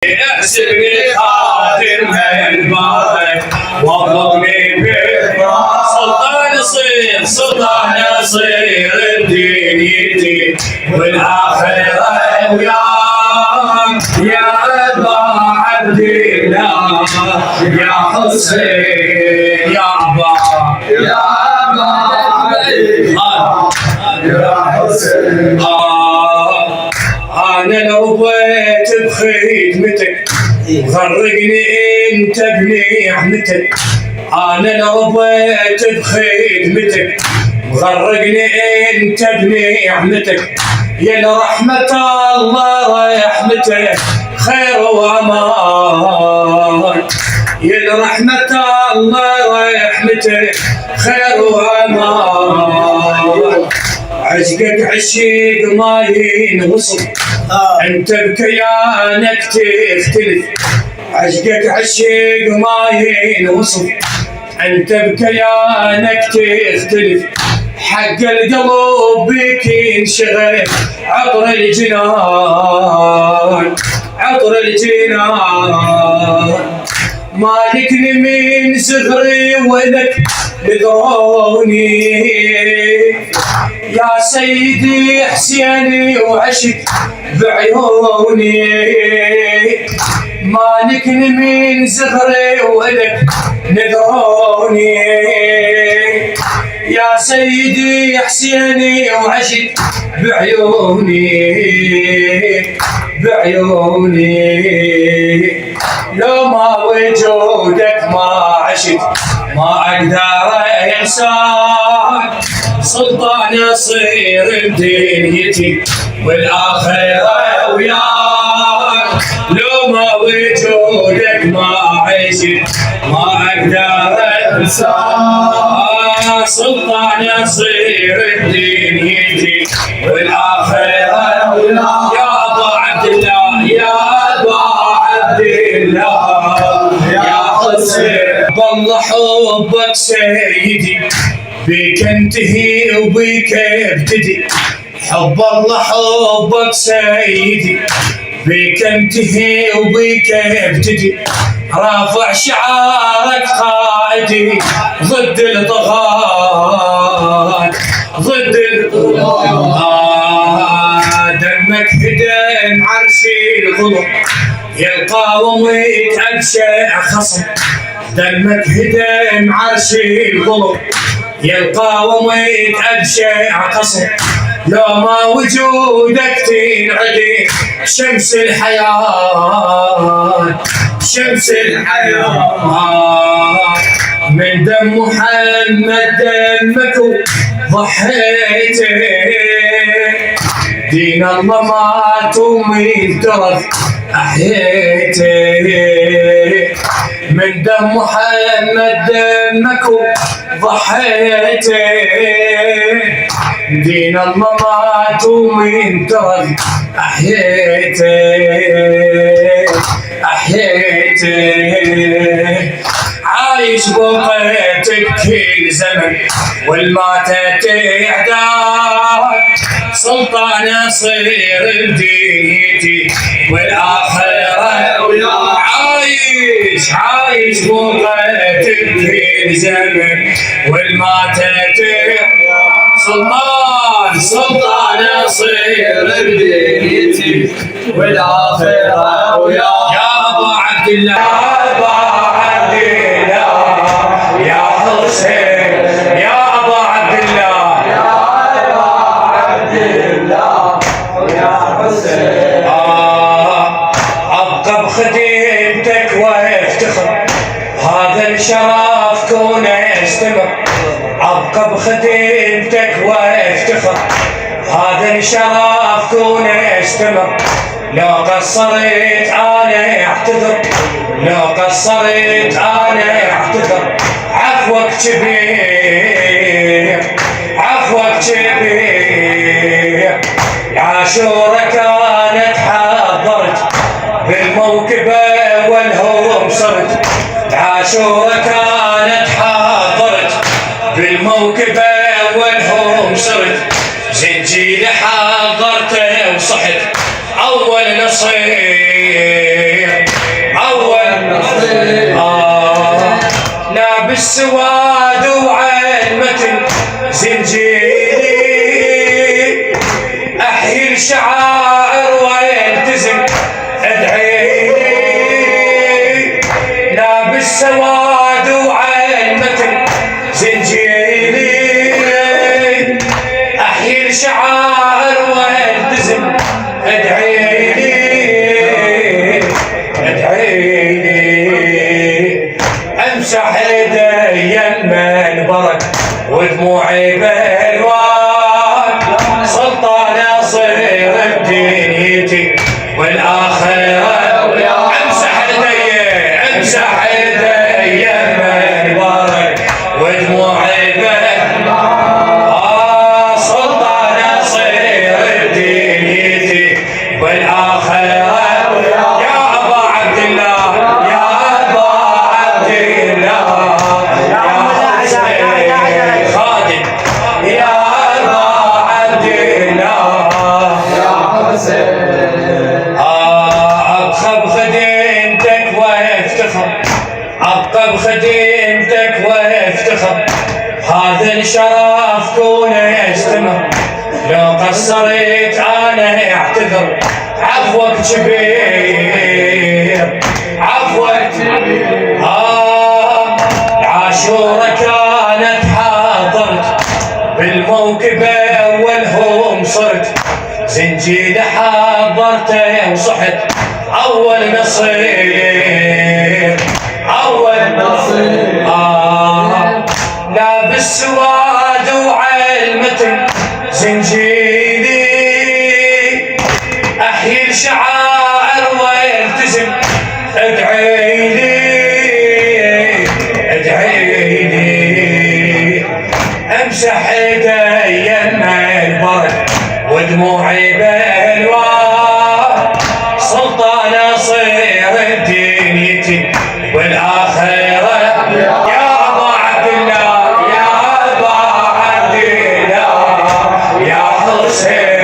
احسبني خادم هالبارك وارضني بالراس سلطان يصير بدنيتي والاخره وياك يا ابا عبد الله يا حسين يا ابا يا حسين. انا لو بيت بخدمتك غرقني انت بنعمتك. انا لو بيت بخدمتك غرقني انت بنعمتك. يا لرحمة الله رحمتك خير وامان. يا لرحمة الله رحمتك خير وامان. عشقك عشيق ما ينوصف انت بكيانك تختلف. عشقك عشيق ما ينوصف انت بكيانك تختلف. حق القلب بك ينشغل عطر الجنان عطر الجنان. مالكني من صغري ولك نذروني يا سيدي حسيني وعشق بعيوني. مالكني من صغري ولك نذروني يا سيدي حسيني وعشق بعيوني. لو ما وجودك ما عشت ما اقدر انساك. سلطان يصير بدنيتي والاخره وياك. لو ما وجودك ما عشت ما اقدر انساك. سلطان يصير بدنيتي والاخره وياك. يا ابا عبد الله يا ابا عبد الله يا حسين. والله حبك سيدي بيك انتهي وبيك ابتدي. حب الله حبك سيدي بيك انتهي وبيك ابتدي. رافع شعارك قائدي ضد الطغاة ضد الطغاة. دمك هدم عرش الغضب يقاوم ويتأبشع خصم. دمك هدم عرش الغضب يقاوم ويتأبشع خصم. لو ما وجودك تنعدي شمس الحياة شمس الحياة. من دم محمد دمك ضحيته. دين الله مات ومن ترك أحييته. من دم محمد دمك ضحيته. دين الله مات ومن ترك أحييته. عايش بوقتك كل زمن والماتت اعداد. سلطان يصير بدنيتي والاخره وياك. عايش بوقتك كل زمن والماتت سلطان يصير بدنيتي والاخره وياك. يا ابا عبد الله يا ابا عبد الله يا حسين يا ابا عبد الله يا ابا عبد الله يا حسين. ابقى بخدمتك وافتخر هذا الشرف كون يستمر. ابقى بخدمتك وافتخر هذا الشرف كون يستمر. لو قصرت انا اعتذر لو قصرت انا اعتذر. عفوك كبير عفوك كبير. عاشورة كانت حضرت بالموكبة والهوم صرت. عاشورة كانت حضرت بالموكبة والهوم صرت. زنجيل حضرته وصحت أول نصير أول نصير لابس سواد وعلمة زنجيري أحيي الشعائر والتزم أدعيني لابس سواد وعلمة زنجيري أحيي الشعائر والتزم أدعيني أدعيني أمسح يدي المنبرك ودموعي بالوان سلطان أصير بدنيتي والآخرة أمسح يدي المنبرك ودموعي بالوان سلطان أصير بدنيتي والآخرة يا أبا عبد الله يا أبا عبد الله يا حسين خادم يا أبا عبد الله يا حسين أبقى بخدمتك وافتخر أبقى بخدمتك وافتخر هذا الشرف كونه يستمر لو قصرت أنا اعتذر عفوك كبير عفوك عاشورة كانت حاضرت بالموكب أولهم صرت زنجيل حضرته وصحت أول نصير أول نصير لابس سواد وعلمة زنجيلي أحيي الشعائر والتزم أدعيني أدعيني أمسح يدي المنبرك ودموعي بالوان سلطان أصير دنيتي والآخرة يا أبا عبد الله يا أبا عبد الله يا حسين